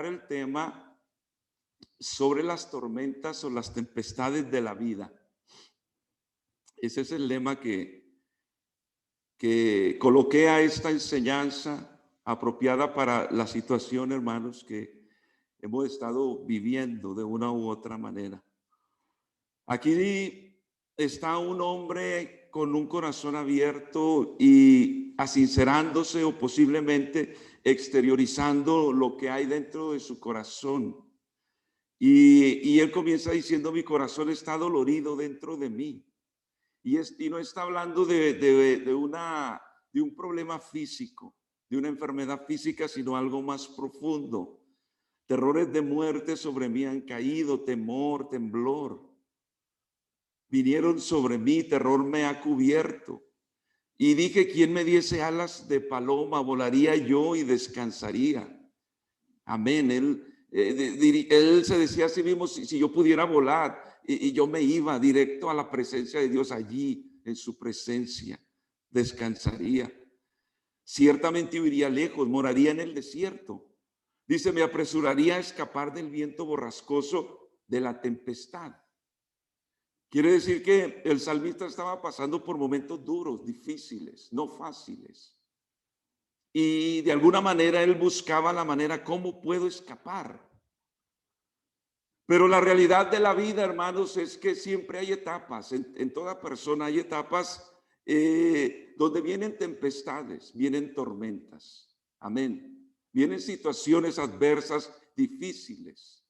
el tema sobre las tormentas o las tempestades de la vida. Ese es el lema que coloqué a esta enseñanza apropiada para la situación, hermanos, que hemos estado viviendo de una u otra manera. Aquí está un hombre con un corazón abierto y asincerándose o posiblemente exteriorizando lo que hay dentro de su corazón. Y él comienza diciendo: mi corazón está dolorido dentro de mí. Y no está hablando de un problema físico, de una enfermedad física, sino algo más profundo. Terrores de muerte sobre mí han caído, temor, temblor. Vinieron sobre mí, terror me ha cubierto. Y dije: ¿quién me diese alas de paloma? Volaría yo y descansaría. Amén. Él se decía a sí mismo: si yo pudiera volar, y yo me iba directo a la presencia de Dios, allí en su presencia descansaría. Ciertamente iría lejos, moraría en el desierto. Dice: me apresuraría a escapar del viento borrascoso de la tempestad. Quiere decir que el salmista estaba pasando por momentos duros, difíciles, no fáciles. Y de alguna manera él buscaba la manera: ¿cómo puedo escapar? Pero la realidad de la vida, hermanos, es que siempre hay etapas. En toda persona hay etapas donde vienen tempestades, vienen tormentas. Amén. Vienen situaciones adversas, difíciles.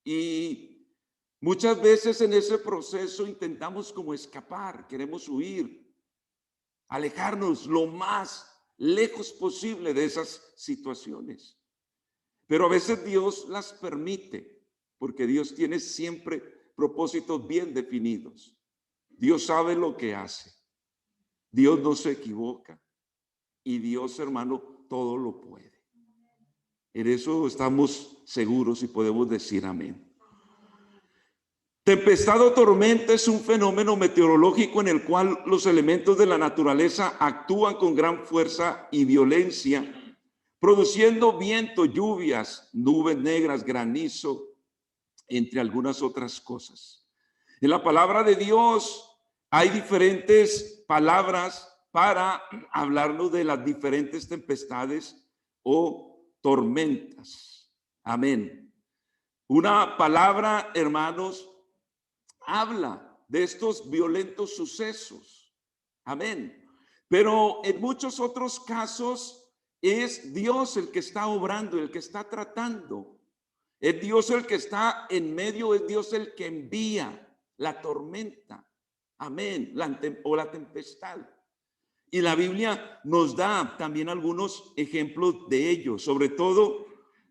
Y muchas veces en ese proceso intentamos como escapar, queremos huir, alejarnos lo más lejos posible de esas situaciones. Pero a veces Dios las permite, porque Dios tiene siempre propósitos bien definidos. Dios sabe lo que hace. Dios no se equivoca. Y Dios, hermano, todo lo puede. En eso estamos seguros y podemos decir amén. Tempestad o tormenta es un fenómeno meteorológico en el cual los elementos de la naturaleza actúan con gran fuerza y violencia, produciendo viento, lluvias, nubes negras, granizo, entre algunas otras cosas. En la palabra de Dios hay diferentes palabras para hablarnos de las diferentes tempestades o tormentas. Amén. Una palabra, hermanos, habla de estos violentos sucesos. Amén. Pero en muchos otros casos es Dios el que está obrando, el que está tratando. Es Dios el que está en medio, es Dios el que envía la tormenta. Amén. O la tempestad. Y la Biblia nos da también algunos ejemplos de ello, sobre todo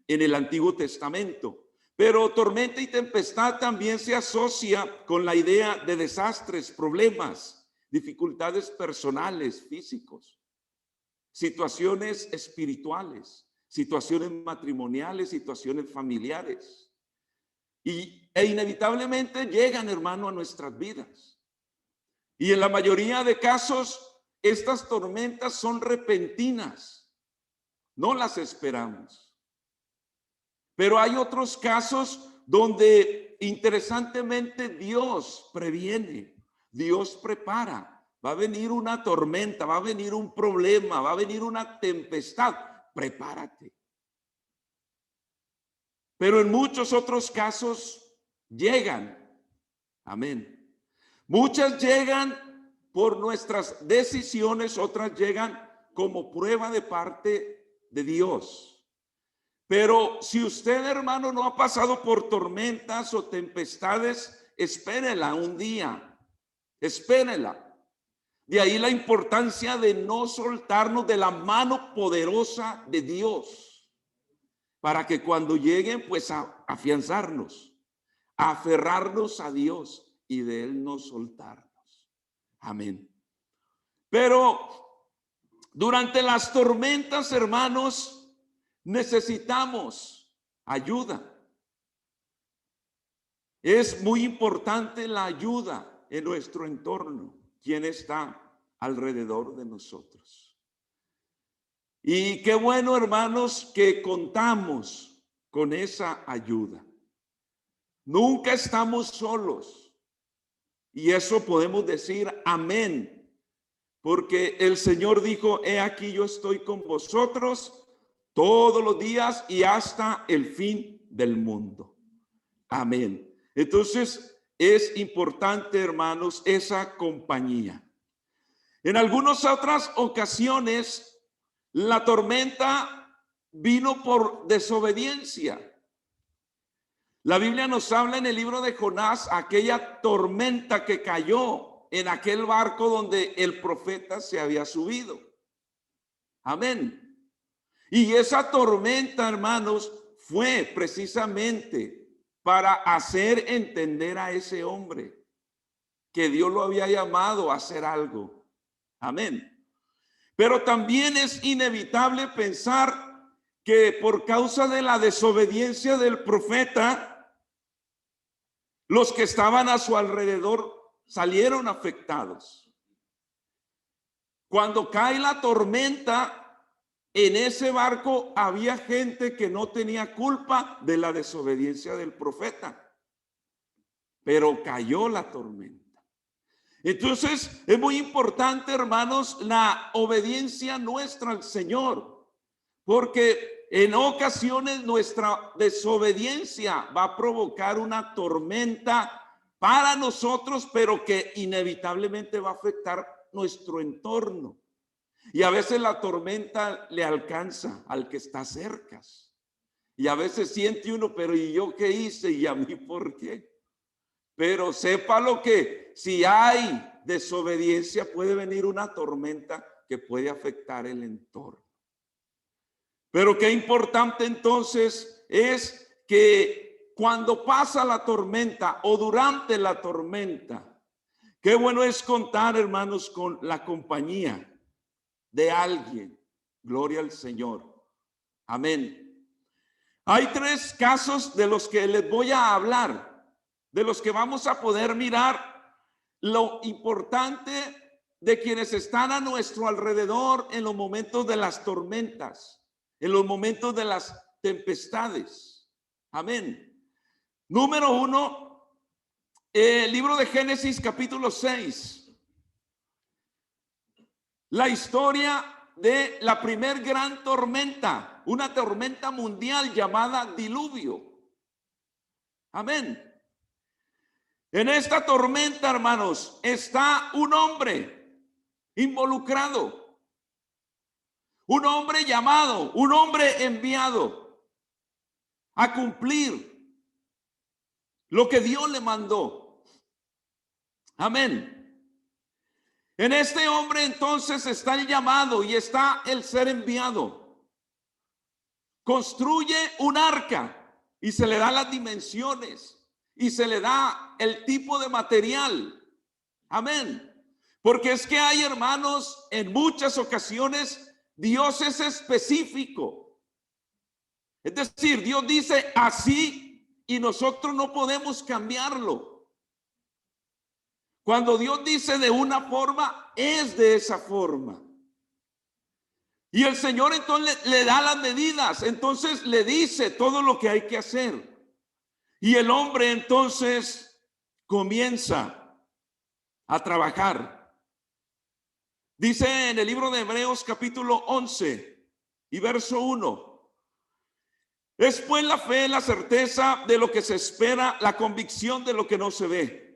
en el Antiguo Testamento. Pero tormenta y tempestad también se asocia con la idea de desastres, problemas, dificultades personales, físicos, situaciones espirituales, situaciones matrimoniales, situaciones familiares. E inevitablemente llegan, hermano, a nuestras vidas. Y en la mayoría de casos, estas tormentas son repentinas, no las esperamos. Pero hay otros casos donde interesantemente Dios previene, Dios prepara. Va a venir una tormenta, va a venir un problema, va a venir una tempestad. Prepárate. Pero en muchos otros casos llegan. Amén. Muchas llegan por nuestras decisiones, otras llegan como prueba de parte de Dios. Pero si usted, hermano, no ha pasado por tormentas o tempestades, espérela un día, espérela. De ahí la importancia de no soltarnos de la mano poderosa de Dios, para que cuando lleguen, pues a afianzarnos, a aferrarnos a Dios y de Él no soltarnos. Amén. Pero durante las tormentas, hermanos, necesitamos ayuda. Es muy importante la ayuda en nuestro entorno. ¿Quién está alrededor de nosotros? Y qué bueno, hermanos, que contamos con esa ayuda. Nunca estamos solos. Y eso podemos decir amén. Porque el Señor dijo, he aquí yo estoy con vosotros todos los días y hasta el fin del mundo. Amén. Entonces es importante, hermanos, esa compañía. En algunas otras ocasiones, la tormenta vino por desobediencia. La Biblia nos habla en el libro de Jonás, aquella tormenta que cayó en aquel barco donde el profeta se había subido. Amén. Y esa tormenta, hermanos, fue precisamente para hacer entender a ese hombre que Dios lo había llamado a hacer algo. Amén. Pero también es inevitable pensar que por causa de la desobediencia del profeta, los que estaban a su alrededor salieron afectados. Cuando cae la tormenta, en ese barco había gente que no tenía culpa de la desobediencia del profeta, pero cayó la tormenta. Entonces es muy importante, hermanos, la obediencia nuestra al Señor, porque en ocasiones nuestra desobediencia va a provocar una tormenta para nosotros, pero que inevitablemente va a afectar nuestro entorno. Y a veces la tormenta le alcanza al que está cerca. Y a veces siente uno, pero ¿y yo qué hice? ¿Y a mí por qué? Pero sépalo que si hay desobediencia puede venir una tormenta que puede afectar el entorno. Pero qué importante entonces es que cuando pasa la tormenta o durante la tormenta, qué bueno es contar, hermanos, con la compañía de alguien. Gloria al Señor. Amén. Hay tres casos de los que les voy a hablar, de los que vamos a poder mirar lo importante de quienes están a nuestro alrededor en los momentos de las tormentas, en los momentos de las tempestades. Amén. Número 1, el libro de Génesis capítulo 6. La historia de la primer gran tormenta, una tormenta mundial llamada diluvio. Amén. En esta tormenta, hermanos, está un hombre involucrado, un hombre llamado, un hombre enviado a cumplir lo que Dios le mandó. Amén. En este hombre entonces está el llamado y está el ser enviado. Construye un arca y se le da las dimensiones y se le da el tipo de material. Amén. Porque es que hay, hermanos, en muchas ocasiones Dios es específico. Es decir, Dios dice así y nosotros no podemos cambiarlo. Cuando Dios dice de una forma, es de esa forma. Y el Señor entonces le da las medidas, entonces le dice todo lo que hay que hacer. Y el hombre entonces comienza a trabajar. Dice en el libro de Hebreos capítulo 11 y verso 1. Es pues la fe, la certeza de lo que se espera, la convicción de lo que no se ve.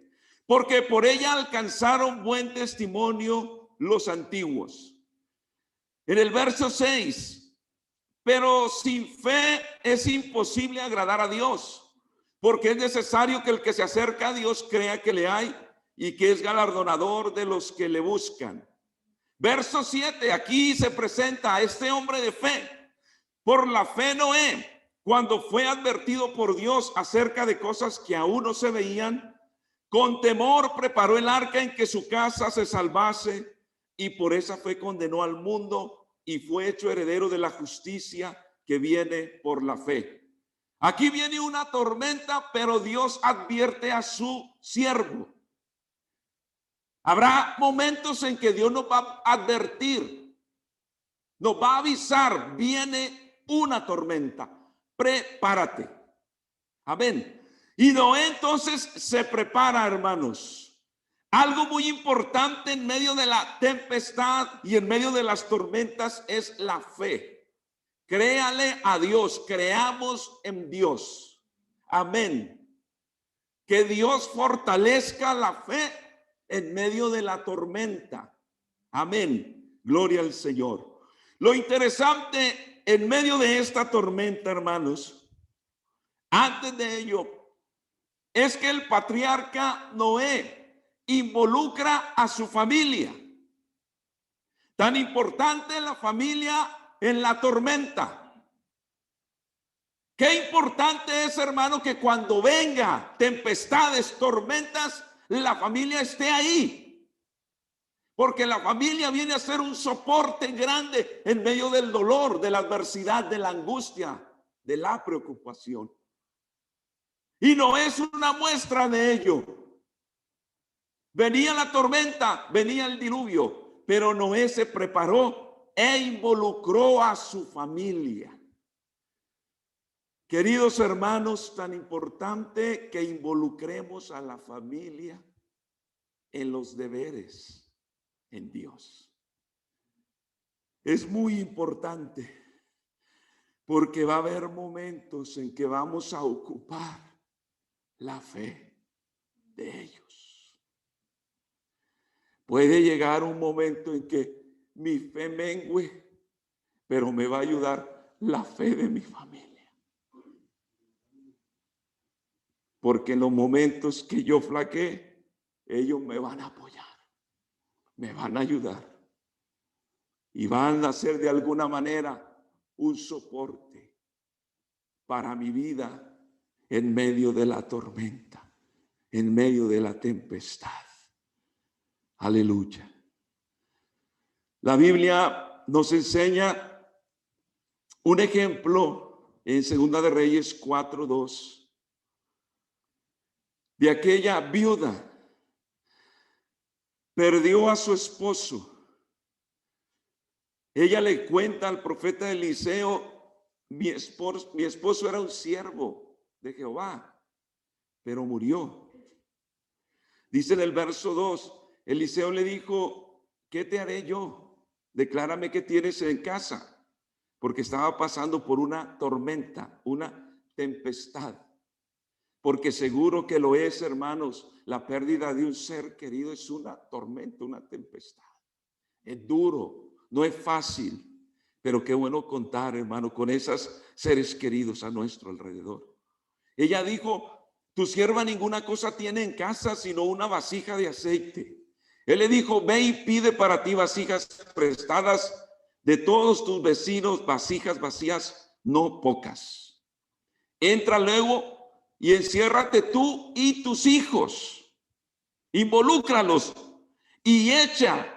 Porque por ella alcanzaron buen testimonio los antiguos. En el verso 6, pero sin fe es imposible agradar a Dios, porque es necesario que el que se acerca a Dios crea que le hay y que es galardonador de los que le buscan. Verso 7, aquí se presenta a este hombre de fe. Por la fe Noé, cuando fue advertido por Dios acerca de cosas que aún no se veían, con temor preparó el arca en que su casa se salvase, y por esa fe condenó al mundo y fue hecho heredero de la justicia que viene por la fe. Aquí viene una tormenta, pero Dios advierte a su siervo. Habrá momentos en que Dios nos va a advertir, nos va a avisar, viene una tormenta. prepárate. Amén. Y Noé entonces se prepara, hermanos. Algo muy importante en medio de la tempestad y en medio de las tormentas es la fe. Créale a Dios, creamos en Dios. Amén. Que Dios fortalezca la fe en medio de la tormenta. Amén. Gloria al Señor. Lo interesante en medio de esta tormenta, hermanos, antes de ello, es que el patriarca Noé involucra a su familia. Tan importante la familia en la tormenta. Qué importante es, hermano, que cuando venga tempestades, tormentas, la familia esté ahí. Porque la familia viene a ser un soporte grande en medio del dolor, de la adversidad, de la angustia, de la preocupación. Y no es una muestra de ello. Venía la tormenta, venía el diluvio, pero Noé se preparó e involucró a su familia. Queridos hermanos, tan importante que involucremos a la familia en los deberes en Dios. Es muy importante porque va a haber momentos en que vamos a ocupar la fe de ellos. Puede llegar un momento en que mi fe mengüe, pero me va a ayudar la fe de mi familia. Porque en los momentos que yo flaquee, ellos me van a apoyar, me van a ayudar y van a ser de alguna manera un soporte para mi vida en medio de la tormenta, en medio de la tempestad. Aleluya. La Biblia nos enseña un ejemplo en Segunda de Reyes 4:2 de aquella viuda. Perdió a su esposo. Ella le cuenta al profeta Eliseo: mi esposo era un siervo de Jehová, pero murió. Dice en el verso 2, Eliseo le dijo: ¿qué te haré yo? Declárame qué tienes en casa, porque estaba pasando por una tormenta, una tempestad. Porque seguro que lo es, hermanos, la pérdida de un ser querido es una tormenta, una tempestad. Es duro, no es fácil, pero qué bueno contar, hermano, con esos seres queridos a nuestro alrededor. Ella dijo: tu sierva ninguna cosa tiene en casa sino una vasija de aceite. Él le dijo: ve y pide para ti vasijas prestadas de todos tus vecinos, vasijas vacías, no pocas. Entra luego y enciérrate tú y tus hijos, involúcralos y echa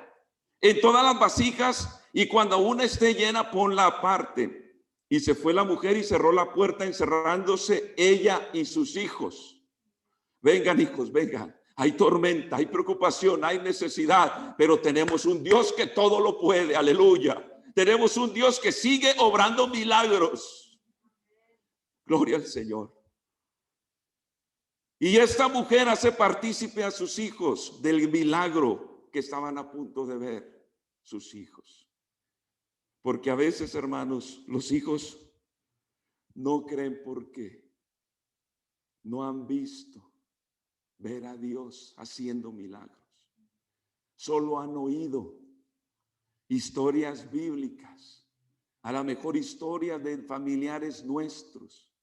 en todas las vasijas, y cuando una esté llena, ponla aparte. Y se fue la mujer y cerró la puerta, encerrándose ella y sus hijos. Vengan, hijos, vengan. Hay tormenta, hay preocupación, hay necesidad, pero tenemos un Dios que todo lo puede. Aleluya. Tenemos un Dios que sigue obrando milagros. Gloria al Señor. Y esta mujer hace partícipe a sus hijos del milagro que estaban a punto de ver sus hijos. Porque a veces, hermanos, los hijos no creen porque no han visto ver a Dios haciendo milagros. Solo han oído historias bíblicas, a lo mejor historias de familiares nuestros,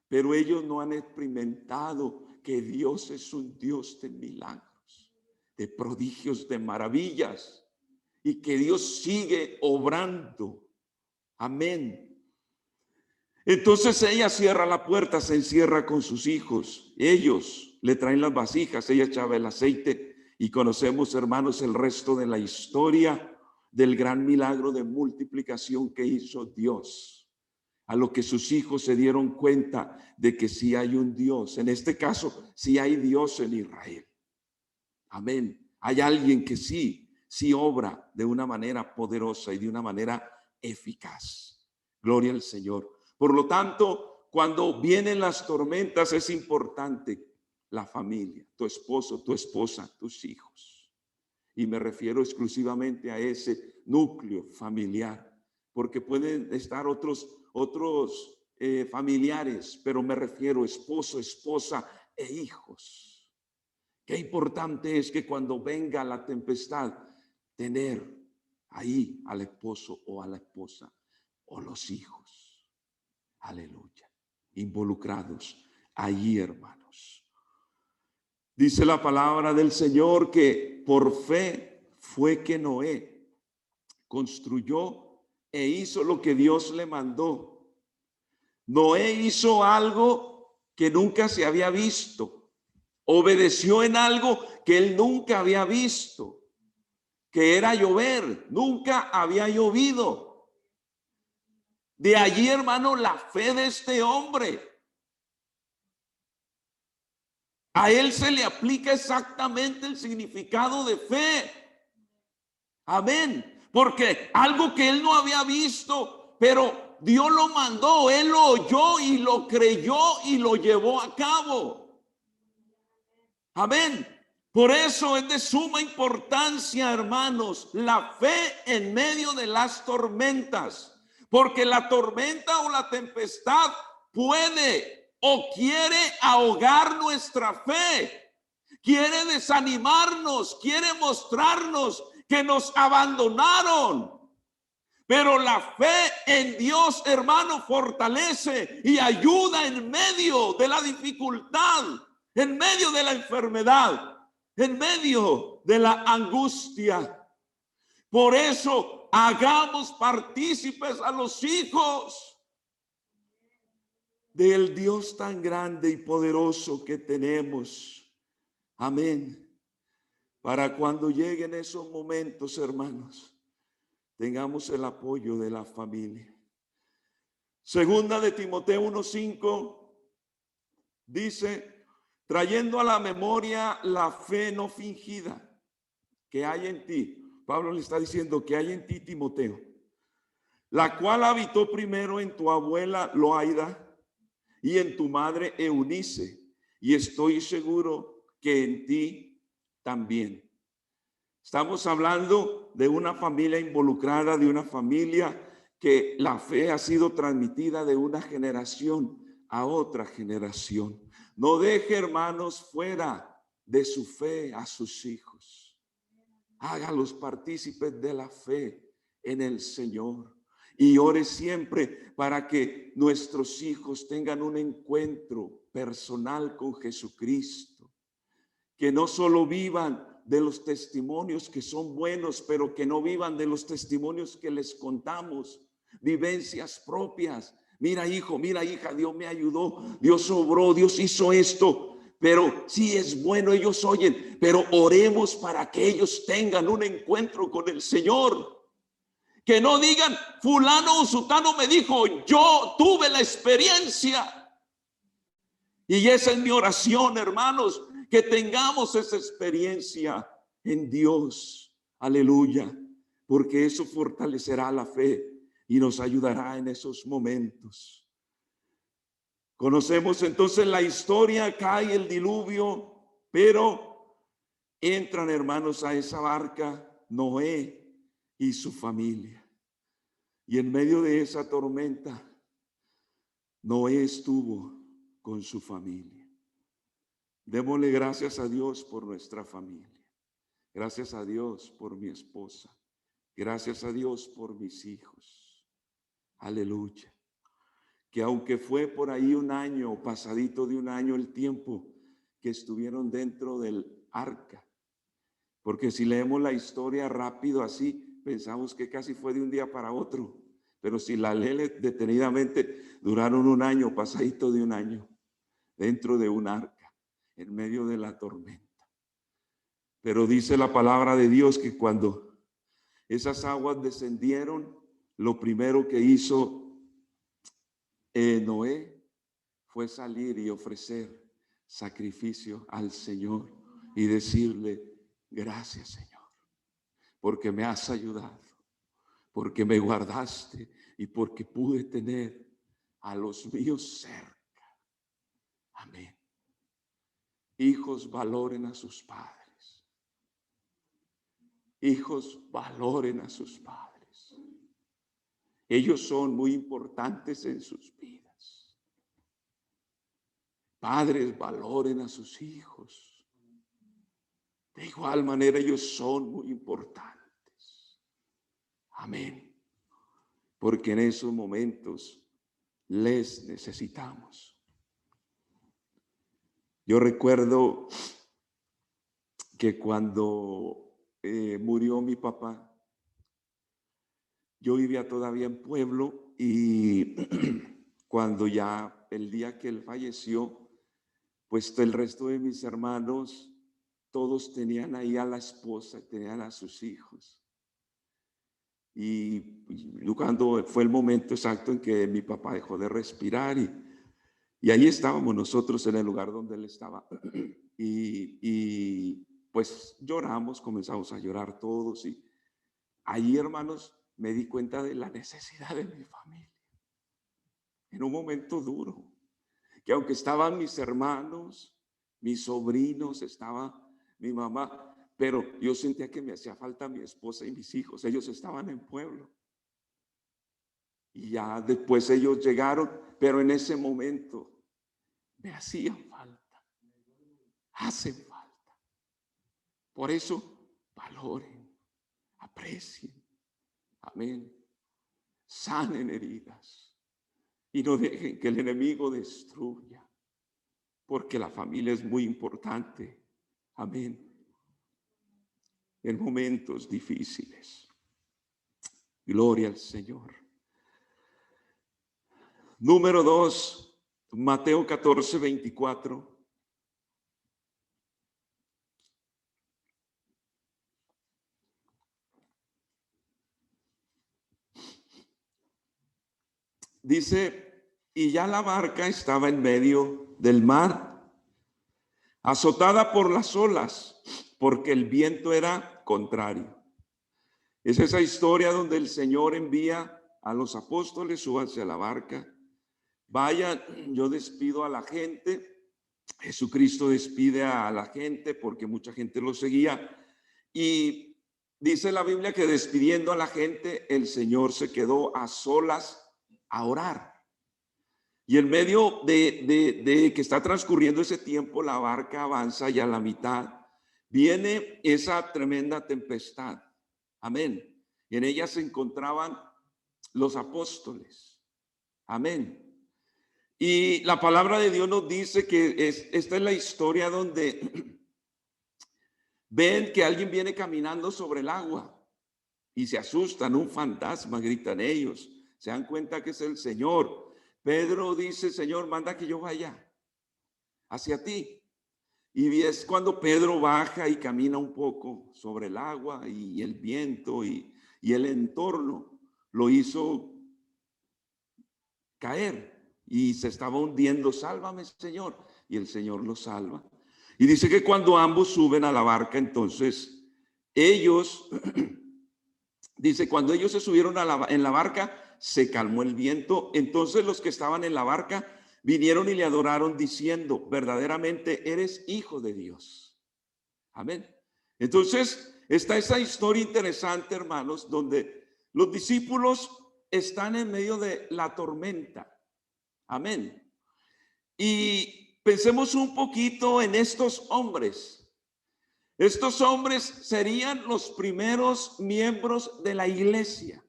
pero ellos no han experimentado que Dios es un Dios de milagros, de prodigios, de maravillas, y que Dios sigue obrando. Amén. Entonces ella cierra la puerta, se encierra con sus hijos. Ellos le traen las vasijas, ella echaba el aceite, y conocemos, hermanos, el resto de la historia del gran milagro de multiplicación que hizo Dios. A lo que sus hijos se dieron cuenta de que sí hay un Dios. En este caso, sí hay Dios en Israel. Amén. Hay alguien que sí obra de una manera poderosa y de una manera eficaz. Gloria al Señor. Por lo tanto, cuando vienen las tormentas es importante la familia, tu esposo, tu esposa, tus hijos. Y me refiero exclusivamente a ese núcleo familiar, porque pueden estar otros familiares, pero me refiero esposo, esposa e hijos. Qué importante es que cuando venga la tempestad, tener ahí al esposo o a la esposa o los hijos. Aleluya. Involucrados allí, hermanos. Dice la palabra del Señor que por fe fue que Noé construyó e hizo lo que Dios le mandó. Noé hizo algo que nunca se había visto. Obedeció en algo que él nunca había visto, que era llover. Nunca había llovido. De allí, hermano, la fe de este hombre. A él se le aplica exactamente el significado de fe. Amén. Porque algo que él no había visto, pero Dios lo mandó, él lo oyó y lo creyó y lo llevó a cabo. Amén. Por eso es de suma importancia, hermanos, la fe en medio de las tormentas. Porque la tormenta o la tempestad puede o quiere ahogar nuestra fe. Quiere desanimarnos, quiere mostrarnos que nos abandonaron. Pero la fe en Dios, hermano, fortalece y ayuda en medio de la dificultad, en medio de la enfermedad, en medio de la angustia. Por eso hagamos partícipes a los hijos del Dios tan grande y poderoso que tenemos. Amén. Para cuando lleguen esos momentos, hermanos, tengamos el apoyo de la familia. Segunda de Timoteo 1:5 dice, trayendo a la memoria la fe no fingida que hay en ti. Pablo le está diciendo que hay en ti, Timoteo, la cual habitó primero en tu abuela Loaida y en tu madre Eunice, y estoy seguro que en ti también. Estamos hablando de una familia involucrada, de una familia que la fe ha sido transmitida de una generación a otra generación. No deje, hermanos, fuera de su fe a sus hijos. Hágalos partícipes de la fe en el Señor. Y ore siempre para que nuestros hijos tengan un encuentro personal con Jesucristo. Que no solo vivan de los testimonios que son buenos, pero que no vivan de los testimonios que les contamos, vivencias propias. Mira, hijo, mira, hija, Dios me ayudó, Dios obró, Dios hizo esto. Pero sí es bueno, ellos oyen, pero oremos para que ellos tengan un encuentro con el Señor. Que no digan, fulano o sutano me dijo, yo tuve la experiencia. Y esa es mi oración, hermanos, que tengamos esa experiencia en Dios. Aleluya. Porque eso fortalecerá la fe y nos ayudará en esos momentos. Conocemos entonces la historia, cae el diluvio, pero entran, hermanos, a esa barca Noé y su familia. Y en medio de esa tormenta, Noé estuvo con su familia. Démosle gracias a Dios por nuestra familia. Gracias a Dios por mi esposa. Gracias a Dios por mis hijos. Aleluya. Que aunque fue por ahí un año, pasadito de un año el tiempo que estuvieron dentro del arca. Porque si leemos la historia rápido así, pensamos que casi fue de un día para otro. Pero si la lee detenidamente, duraron un año, pasadito de un año, dentro de un arca, en medio de la tormenta. Pero dice la palabra de Dios que cuando esas aguas descendieron, lo primero que hizo Noé fue salir y ofrecer sacrificio al Señor y decirle, gracias, Señor, porque me has ayudado, porque me guardaste y porque pude tener a los míos cerca. Amén. Hijos, valoren a sus padres. Hijos, valoren a sus padres. Ellos son muy importantes en sus vidas. Padres, valoren a sus hijos. De igual manera, ellos son muy importantes. Amén. Porque en esos momentos les necesitamos. Yo recuerdo que cuando murió mi papá, yo vivía todavía en pueblo y cuando ya el día que él falleció, pues el resto de mis hermanos, todos tenían ahí a la esposa, tenían a sus hijos. Y cuando fue el momento exacto en que mi papá dejó de respirar y ahí estábamos nosotros en el lugar donde él estaba. Y pues lloramos, comenzamos a llorar todos y ahí, hermanos, me di cuenta de la necesidad de mi familia. En un momento duro, que aunque estaban mis hermanos, mis sobrinos, estaba mi mamá, pero yo sentía que me hacía falta mi esposa y mis hijos. Ellos estaban en pueblo. Y ya después ellos llegaron, pero en ese momento me hacían falta. Hacen falta. Por eso, valoren, aprecien. Amén. Sanen heridas y no dejen que el enemigo destruya, porque la familia es muy importante. Amén. En momentos difíciles. Gloria al Señor. Número 2, Mateo 14, 24. Dice, y ya la barca estaba en medio del mar, azotada por las olas, porque el viento era contrario. Es esa historia donde el Señor envía a los apóstoles, súbanse a la barca, vayan, yo despido a la gente. Jesucristo despide a la gente porque mucha gente lo seguía. Y dice la Biblia que despidiendo a la gente, el Señor se quedó a solas a orar. Y en medio de que está transcurriendo ese tiempo, la barca avanza y a la mitad viene esa tremenda tempestad. Amén. Y en ella se encontraban los apóstoles. Amén. Y la palabra de Dios nos dice que esta es la historia donde ven que alguien viene caminando sobre el agua y se asustan, un fantasma, gritan ellos. Se dan cuenta que es el Señor. Pedro dice, Señor, manda que yo vaya hacia ti. Y es cuando Pedro baja y camina un poco sobre el agua y el viento y el entorno lo hizo caer y se estaba hundiendo. Sálvame, Señor. Y el Señor lo salva. Y dice que cuando ambos suben a la barca, entonces ellos, dice, cuando ellos se subieron en la barca, se calmó el viento. Entonces los que estaban en la barca vinieron y le adoraron diciendo, verdaderamente eres hijo de Dios. Amén. Entonces está esa historia interesante, hermanos, donde los discípulos están en medio de la tormenta. Amén. Y pensemos un poquito en estos hombres. Estos hombres serían los primeros miembros de la iglesia.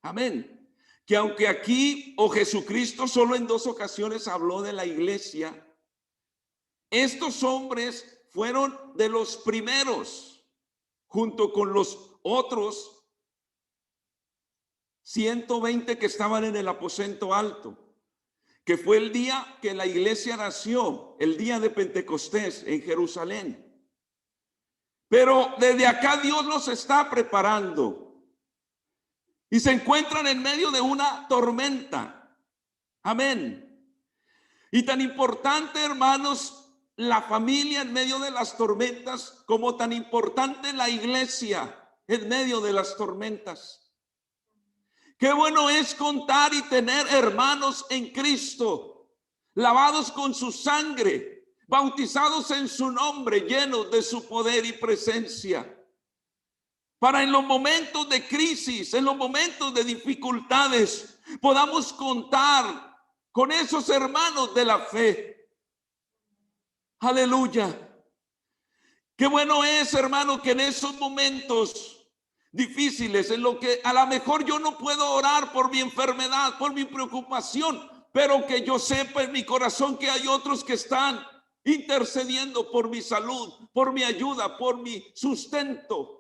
Amén. Que aunque aquí Jesucristo solo en 2 ocasiones habló de la iglesia, estos hombres fueron de los primeros, junto con los otros 120 que estaban en el aposento alto, que fue el día que la iglesia nació, el día de Pentecostés en Jerusalén. Pero desde acá Dios los está preparando y se encuentran en medio de una tormenta. Amén. Y tan importante, hermanos, la familia en medio de las tormentas, como tan importante la iglesia en medio de las tormentas. Qué bueno es contar y tener hermanos en Cristo, lavados con su sangre, bautizados en su nombre, llenos de su poder y presencia. Para en los momentos de crisis, en los momentos de dificultades, podamos contar con esos hermanos de la fe. Aleluya. Qué bueno es, hermano, que en esos momentos difíciles, en lo que a lo mejor yo no puedo orar por mi enfermedad, por mi preocupación, pero que yo sepa en mi corazón que hay otros que están intercediendo por mi salud, por mi ayuda, por mi sustento.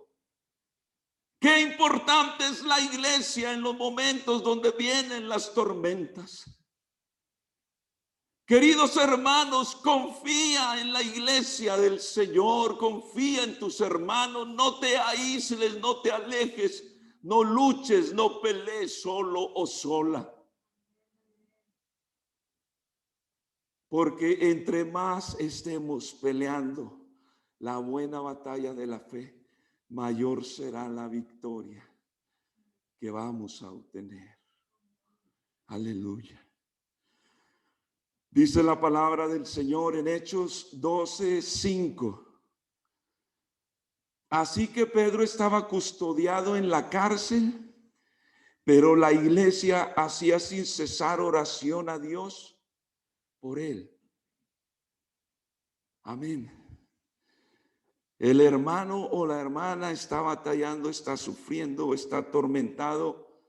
Qué importante es la iglesia en los momentos donde vienen las tormentas. Queridos hermanos, confía en la iglesia del Señor, confía en tus hermanos, no te aísles, no te alejes, no luches, no pelees solo o sola. Porque entre más estemos peleando la buena batalla de la fe, mayor será la victoria que vamos a obtener. Aleluya. Dice la palabra del Señor en Hechos 12:5. Así que Pedro estaba custodiado en la cárcel, pero la iglesia hacía sin cesar oración a Dios por él. Amén. El hermano o la hermana está batallando, está sufriendo, está atormentado,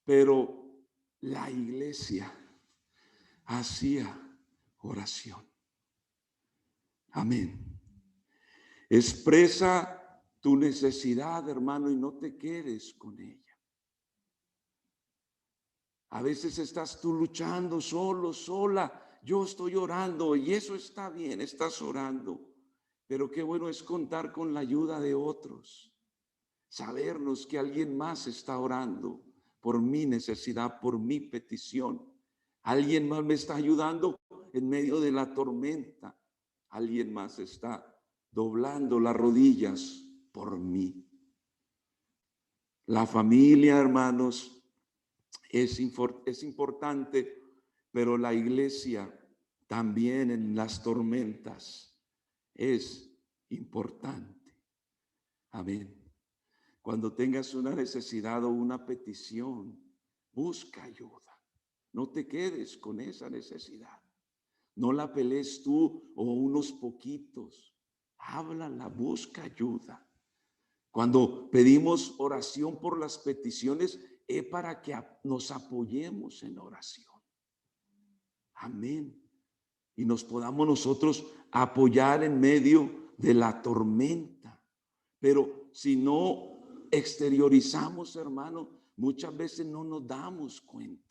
pero la iglesia hacía oración. Amén. Expresa tu necesidad, hermano, y no te quedes con ella. A veces estás tú luchando solo, sola. Yo estoy orando y eso está bien, estás orando. Pero qué bueno es contar con la ayuda de otros. Sabernos que alguien más está orando por mi necesidad, por mi petición. Alguien más me está ayudando en medio de la tormenta. Alguien más está doblando las rodillas por mí. La familia, hermanos, es importante, pero la iglesia también en las tormentas es importante. Amén. Cuando tengas una necesidad o una petición, busca ayuda. No te quedes con esa necesidad. No la pelees tú o unos poquitos. Háblala, busca ayuda. Cuando pedimos oración por las peticiones, es para que nos apoyemos en oración. Amén. Y nos podamos nosotros apoyar en medio de la tormenta. Pero si no exteriorizamos, hermano, muchas veces no nos damos cuenta.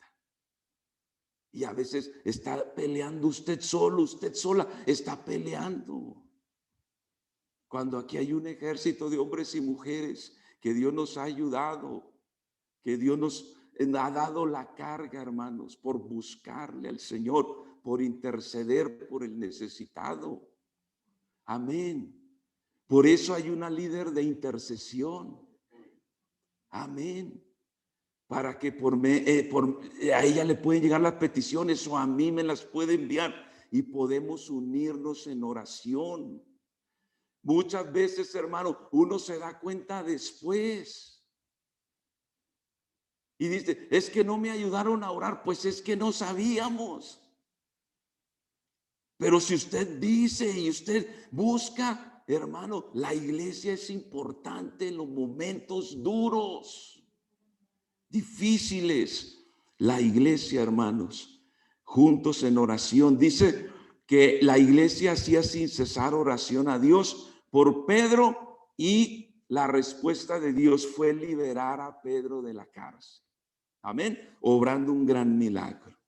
Y a veces está peleando usted solo, usted sola, está peleando. Cuando aquí hay un ejército de hombres y mujeres que Dios nos ha ayudado, que Dios nos ha dado la carga, hermanos, por buscarle al Señor, por interceder por el necesitado. Amén. Por eso hay una líder de intercesión. Amén. Para que a ella le pueden llegar las peticiones o a mí me las puede enviar y podemos unirnos en oración. Muchas veces, hermano, uno se da cuenta después y dice, es que no me ayudaron a orar, pues es que no sabíamos. Pero si usted dice y usted busca, hermano, la iglesia es importante en los momentos duros, difíciles. La iglesia, hermanos, juntos en oración. Dice que la iglesia hacía sin cesar oración a Dios por Pedro y la respuesta de Dios fue liberar a Pedro de la cárcel. Amén. Obrando un gran milagro.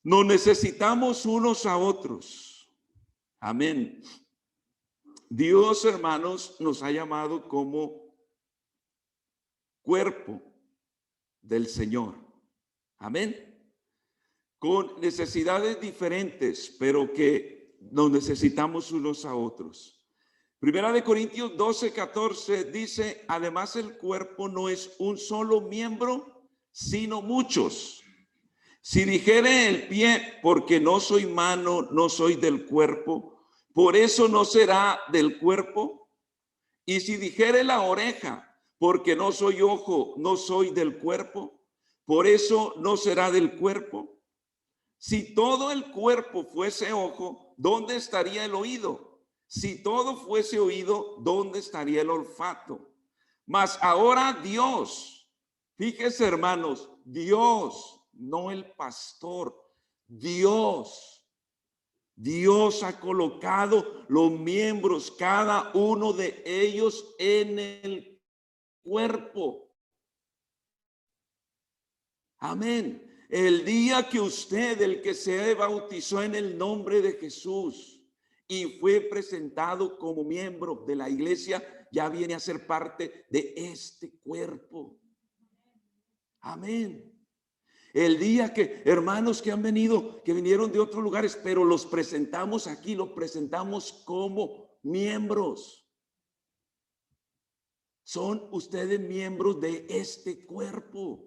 Nos necesitamos unos a otros. Amén. Dios, hermanos, nos ha llamado como cuerpo del Señor. Amén. Con necesidades diferentes, pero que nos necesitamos unos a otros. Primera de Corintios 12:14 dice, además el cuerpo no es un solo miembro, sino muchos. Si dijere el pie, porque no soy mano, no soy del cuerpo, por eso no será del cuerpo. Y si dijere la oreja, porque no soy ojo, no soy del cuerpo, por eso no será del cuerpo. Si todo el cuerpo fuese ojo, ¿dónde estaría el oído? Si todo fuese oído, ¿dónde estaría el olfato? Mas ahora Dios, fíjese hermanos, Dios, no el pastor, Dios ha colocado los miembros, cada uno de ellos en el cuerpo. Amén. El día que usted, el que se bautizó en el nombre de Jesús y fue presentado como miembro de la iglesia, ya viene a ser parte de este cuerpo. Amén. El día que hermanos que han venido, que vinieron de otros lugares, pero los presentamos aquí, los presentamos como miembros. Son ustedes miembros de este cuerpo.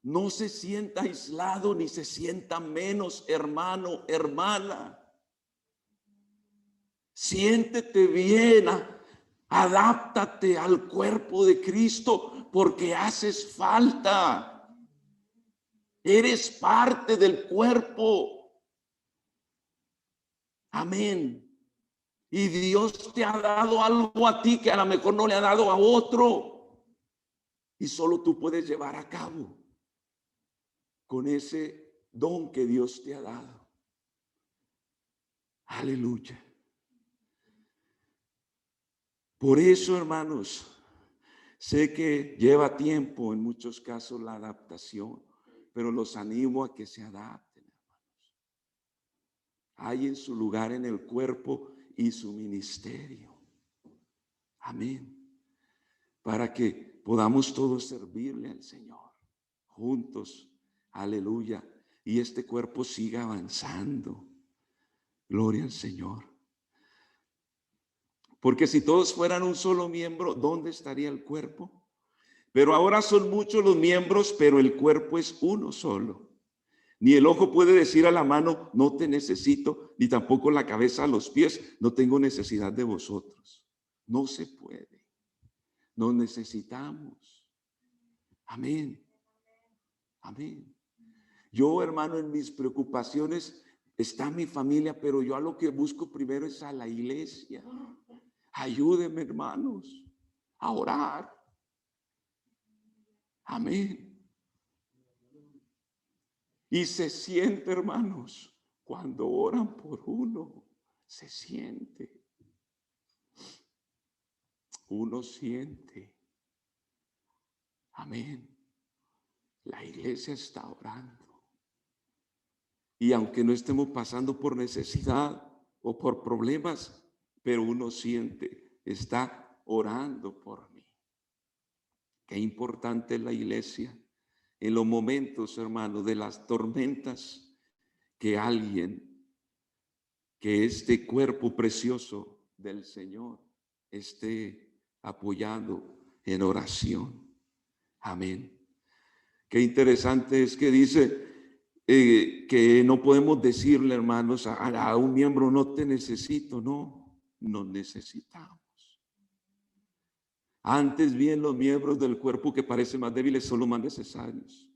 No se sienta aislado ni se sienta menos, hermano, hermana. Siéntete bien, adáptate al cuerpo de Cristo porque haces falta. Eres parte del cuerpo. Amén. Y Dios te ha dado algo a ti que a lo mejor no le ha dado a otro. Y solo tú puedes llevar a cabo con ese don que Dios te ha dado. Aleluya. Por eso, hermanos, sé que lleva tiempo en muchos casos la adaptación, pero los animo a que se adapten, hermanos. Hay en su lugar en el cuerpo y su ministerio. Amén. Para que podamos todos servirle al Señor juntos. Aleluya. Y este cuerpo siga avanzando. Gloria al Señor. Porque si todos fueran un solo miembro, ¿dónde estaría el cuerpo? Pero ahora son muchos los miembros, pero el cuerpo es uno solo. Ni el ojo puede decir a la mano, no te necesito, ni tampoco la cabeza a los pies, no tengo necesidad de vosotros. No se puede. Nos necesitamos. Amén. Amén. Yo, hermano, en mis preocupaciones está mi familia, pero yo a lo que busco primero es a la iglesia. Ayúdenme, hermanos, a orar. Amén. Y se siente, hermanos, cuando oran por uno, se siente. Uno siente. Amén. La iglesia está orando. Y aunque no estemos pasando por necesidad o por problemas, pero uno siente, está orando por mí. Qué importante es la iglesia en los momentos, hermanos, de las tormentas, que alguien, que este cuerpo precioso del Señor esté apoyado en oración. Amén. Qué interesante es que dice que no podemos decirle, hermanos, a un miembro, no te necesito. No, nos necesitamos. Antes bien, los miembros del cuerpo que parecen más débiles son los más necesarios.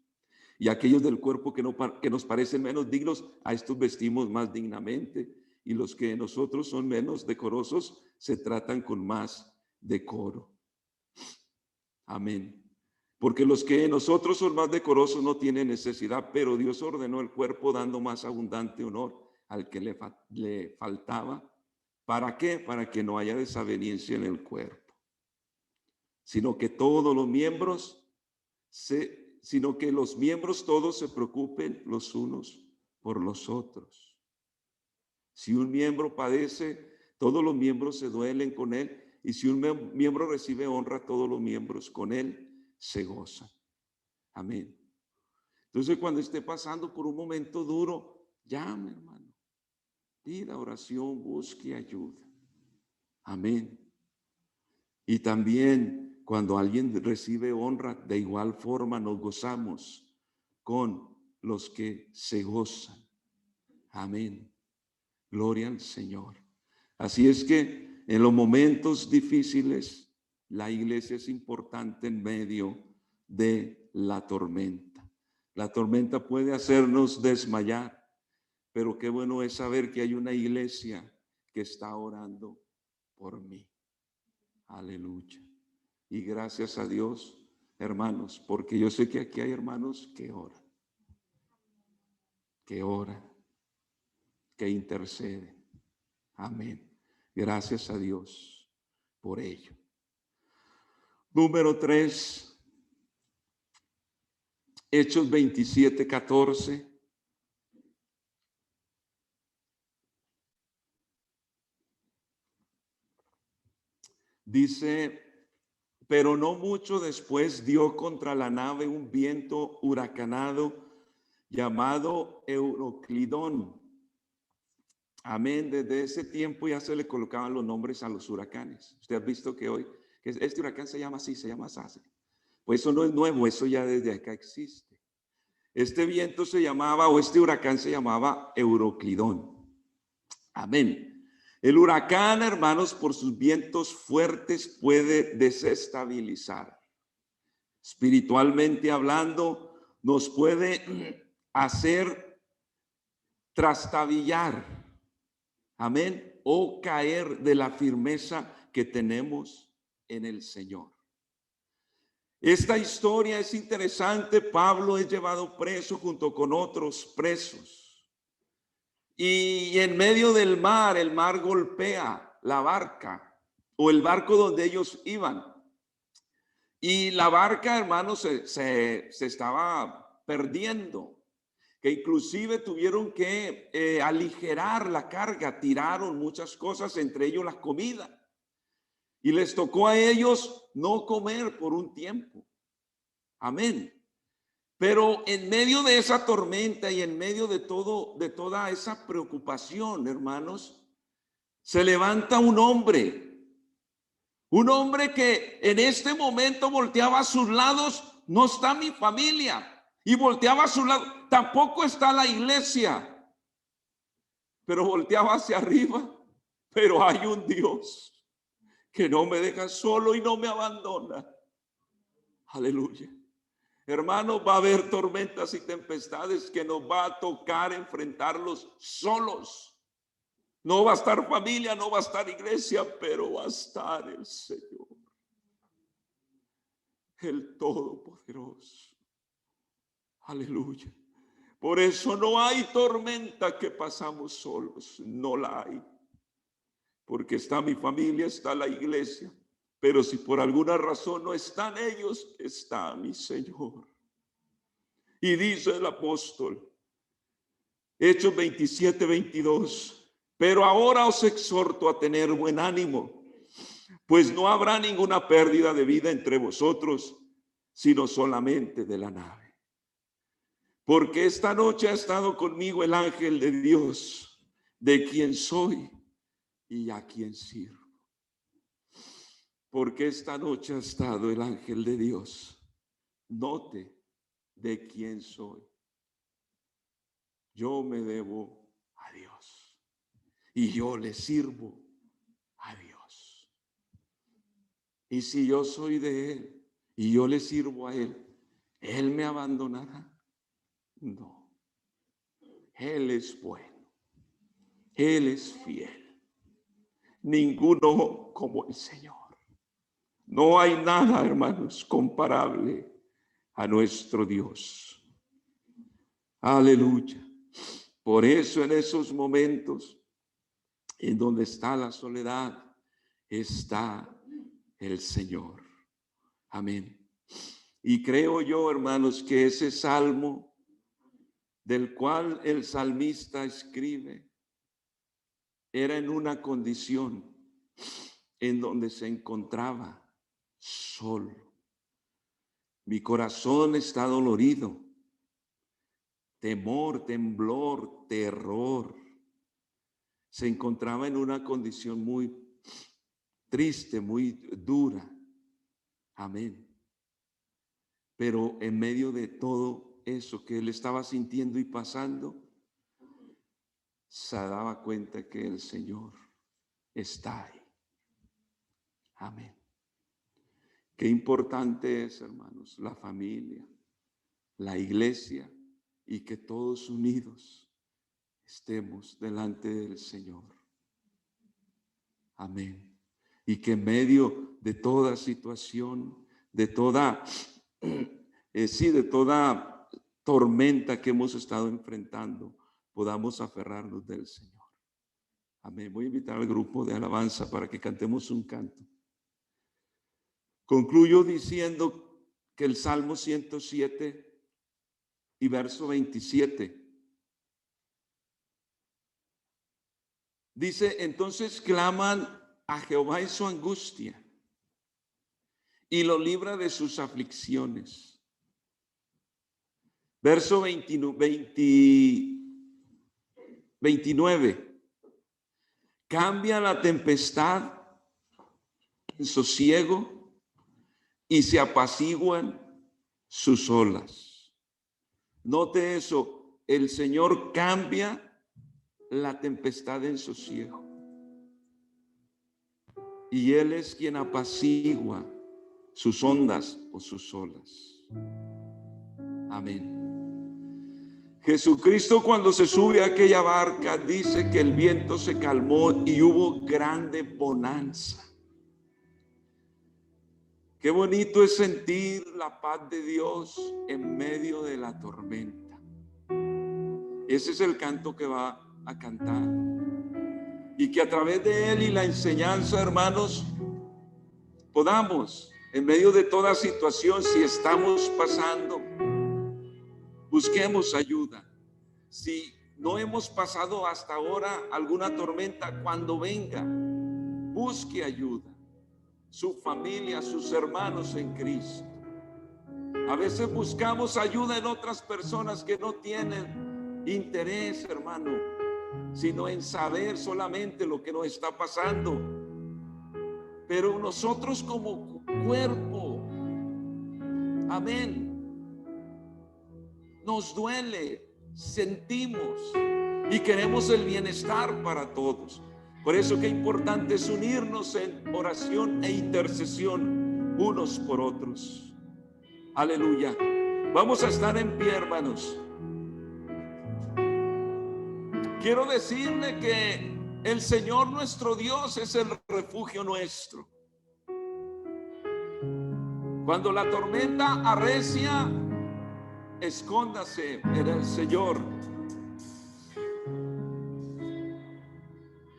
Y aquellos del cuerpo que nos parecen menos dignos, a estos vestimos más dignamente. Y los que de nosotros son menos decorosos, se tratan con más decoro. Amén. Porque los que de nosotros son más decorosos no tienen necesidad, pero Dios ordenó el cuerpo dando más abundante honor al que le faltaba. ¿Para qué? Para que no haya desaveniencia en el cuerpo. Sino que todos los miembros sino que los miembros todos se preocupen los unos por los otros. Si un miembro padece, todos los miembros se duelen con él, y si un miembro recibe honra, todos los miembros con él se gozan. Amén. Entonces, cuando esté pasando por un momento duro, llame, hermano. Pida oración, busque ayuda. Amén. Y también cuando alguien recibe honra, de igual forma nos gozamos con los que se gozan. Amén. Gloria al Señor. Así es que en los momentos difíciles, la iglesia es importante en medio de la tormenta. La tormenta puede hacernos desmayar, pero qué bueno es saber que hay una iglesia que está orando por mí. Aleluya. Y gracias a Dios, hermanos, porque yo sé que aquí hay hermanos que oran, que interceden. Amén. Gracias a Dios por ello. Número 3, Hechos 27:14. Dice, pero no mucho después dio contra la nave un viento huracanado llamado Euroclidón. Amén. Desde ese tiempo ya se le colocaban los nombres a los huracanes. Usted ha visto que hoy, que este huracán se llama así, se llama Sase. Pues eso no es nuevo, eso ya desde acá existe. Este viento se llamaba, o este huracán se llamaba Euroclidón. Amén. El huracán, hermanos, por sus vientos fuertes puede desestabilizar. Espiritualmente hablando, nos puede hacer trastabillar. Amén. O caer de la firmeza que tenemos en el Señor. Esta historia es interesante. Pablo es llevado preso junto con otros presos. Y en medio del mar, el mar golpea la barca o el barco donde ellos iban. Y la barca, hermanos, se estaba perdiendo, que inclusive tuvieron que aligerar la carga, tiraron muchas cosas, entre ellos la comida. Y les tocó a ellos no comer por un tiempo. Amén. Pero en medio de esa tormenta y en medio de toda esa preocupación, hermanos, se levanta un hombre que en este momento volteaba a sus lados. No está mi familia, y volteaba a su lado, tampoco está la iglesia, pero volteaba hacia arriba. Pero hay un Dios que no me deja solo y no me abandona. Aleluya. Hermanos, va a haber tormentas y tempestades que nos va a tocar enfrentarlos solos. No va a estar familia, no va a estar iglesia, pero va a estar el Señor, el Todopoderoso. Aleluya. Por eso no hay tormenta que pasamos solos, no la hay. Porque está mi familia, está la iglesia. Pero si por alguna razón no están ellos, está mi Señor. Y dice el apóstol, Hechos 27:22, pero ahora os exhorto a tener buen ánimo, pues no habrá ninguna pérdida de vida entre vosotros, sino solamente de la nave. Porque esta noche ha estado conmigo el ángel de Dios, de quien soy y a quien sirvo. Porque esta noche ha estado el ángel de Dios. Note de quién soy. Yo me debo a Dios y yo le sirvo a Dios. Y si yo soy de Él y yo le sirvo a Él, ¿Él me abandonará? No. Él es bueno. Él es fiel. Ninguno como el Señor. No hay nada, hermanos, comparable a nuestro Dios. Aleluya. Por eso en esos momentos en donde está la soledad, está el Señor. Amén. Y creo yo, hermanos, que ese salmo del cual el salmista escribe era en una condición en donde se encontraba solo. Mi corazón está dolorido. Temor, temblor, terror. Se encontraba en una condición muy triste, muy dura. Amén. Pero en medio de todo eso que él estaba sintiendo y pasando, se daba cuenta que el Señor está ahí. Amén. Qué importante es, hermanos, la familia, la iglesia, y que todos unidos estemos delante del Señor. Amén. Y que en medio de toda situación, de toda tormenta que hemos estado enfrentando, podamos aferrarnos del Señor. Amén. Voy a invitar al grupo de alabanza para que cantemos un canto. Concluyo diciendo que el Salmo 107 y verso 27 dice: entonces claman a Jehová en su angustia y lo libra de sus aflicciones. Verso 29. Cambia la tempestad en sosiego y se apaciguan sus olas. Note eso, el Señor cambia la tempestad en sosiego y Él es quien apacigua sus ondas o sus olas. Amén. Jesucristo, cuando se sube a aquella barca, dice que el viento se calmó y hubo grande bonanza. Qué bonito es sentir la paz de Dios en medio de la tormenta. Ese es el canto que va a cantar. Y que a través de él y la enseñanza, hermanos, podamos, en medio de toda situación, si estamos pasando, busquemos ayuda. Si no hemos pasado hasta ahora alguna tormenta, cuando venga, busque ayuda. Su familia, sus hermanos en Cristo. A veces buscamos ayuda en otras personas que no tienen interés, hermano, sino en saber solamente lo que nos está pasando. Pero nosotros como cuerpo, amén, nos duele, sentimos y queremos el bienestar para todos. Por eso qué importante es unirnos en oración e intercesión unos por otros. Aleluya. Vamos a estar en pie, hermanos. Quiero decirle que el Señor nuestro Dios es el refugio nuestro. Cuando la tormenta arrecia, escóndase en el Señor.